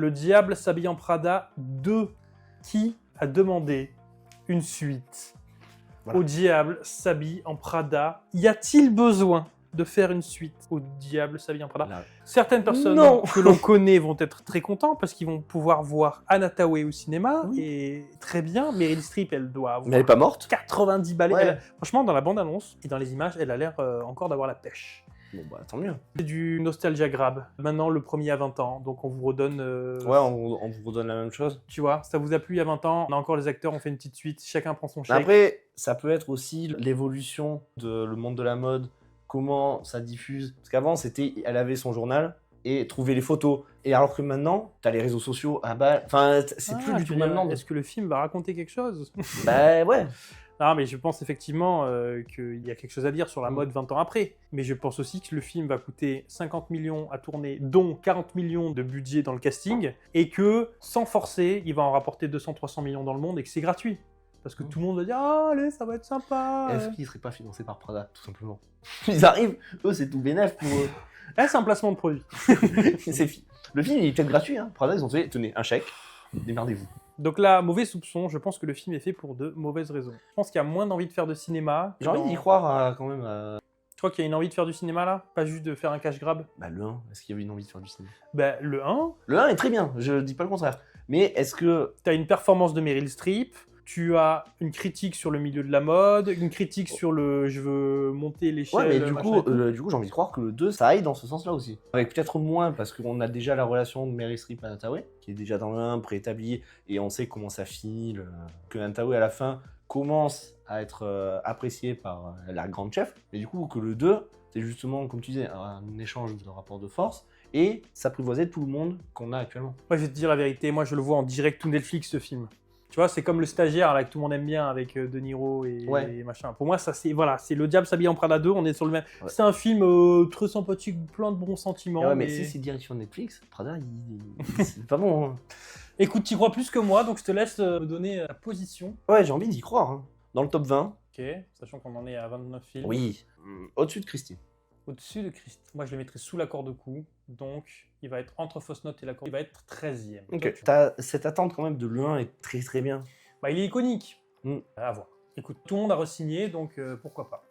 Le Diable s'habille en Prada 2. Qui a demandé une suite au Diable s'habille en Prada? Y a-t-il besoin de faire une suite au Diable s'habille en Prada? Là. Certaines personnes que l'on connaît vont être très contents parce qu'ils vont pouvoir voir Anna Thaoué au cinéma. Oui. Et très bien, Meryl Streep, elle doit avoir Mais elle est pas morte. 90 balais. Ouais. Franchement, dans la bande-annonce et dans les images, elle a l'air encore d'avoir la pêche. Bon bah tant mieux. C'est du nostalgia grab. Maintenant, le premier à 20 ans, donc on vous redonne... Ouais, on vous redonne la même chose. Tu vois, ça vous a plu il y a 20 ans, on a encore les acteurs, on fait une petite suite, chacun prend son chèque. Après, ça peut être aussi l'évolution de le monde de la mode, comment ça diffuse. Parce qu'avant, elle avait son journal et trouvait les photos. Et alors que maintenant, t'as les réseaux sociaux à balle. Enfin, c'est plus du tout maintenant. Est-ce que le film va raconter quelque chose? Bah ouais. Non, mais je pense effectivement qu'il y a quelque chose à dire sur la mode 20 ans après. Mais je pense aussi que le film va coûter 50 millions à tourner, dont 40 millions de budget dans le casting, et que, sans forcer, il va en rapporter 200-300 millions dans le monde et que c'est gratuit. Parce que tout le monde va dire « Ah, allez, ça va être sympa !» Est-ce qu'ils seraient pas financés par Prada, tout simplement? Ils arrivent, eux, c'est tout bénef pour eux. C'est un placement de produit. Le film, il est peut-être gratuit. Hein. Prada, ils ont fait, tenez, un chèque, démerdez-vous. Donc là, mauvais soupçon, je pense que le film est fait pour de mauvaises raisons. Je pense qu'il y a moins d'envie de faire de cinéma. J'ai envie d'y croire quand même. Tu crois qu'il y a une envie de faire du cinéma là? Pas juste de faire un cash grab? Bah le 1, est-ce qu'il y avait une envie de faire du cinéma? Bah le 1, Le 1 est très bien, je dis pas le contraire. Mais est-ce que... t'as une performance de Meryl Streep, tu as une critique sur le milieu de la mode, une critique sur le je veux monter l'échelle. Ouais, mais du coup, j'ai envie de croire que le 2, ça aille dans ce sens-là aussi. Avec peut-être moins, parce qu'on a déjà la relation de Meryl Streep et Anna Thaoué, qui est déjà dans le 1, préétablie, et on sait comment ça file, que Anna Thaoué, à la fin, commence à être appréciée par la grande chef, et du coup, que le 2, c'est justement, comme tu disais, un échange de rapports de force, et s'apprivoiser de tout le monde qu'on a actuellement. Moi, je vais te dire la vérité, moi je le vois en direct tout Netflix ce film. Tu vois, c'est comme le stagiaire là, que tout le monde aime bien avec De Niro et machin. Pour moi, ça c'est voilà, c'est Le Diable s'habille en Prada 2, on est sur le même. Ouais. C'est un film très sympathique, plein de bons sentiments. Ouais, mais si c'est direction Netflix, Prada, c'est pas bon. Hein. Écoute, tu crois plus que moi, donc je te laisse me donner la position. Ouais, j'ai envie d'y croire. Hein. Dans le top 20. Ok, sachant qu'on en est à 29 films. Oui, au-dessus de Christine. Au-dessus de Christine. Moi, je le mettrais sous l'accord de coup, donc il va être entre Fausse Note et l'accord. Il va être 13e. Ok, cette attente quand même de le 1 est très très bien. Bah, il est iconique. À voir. Écoute, tout le monde a re-signé, donc pourquoi pas.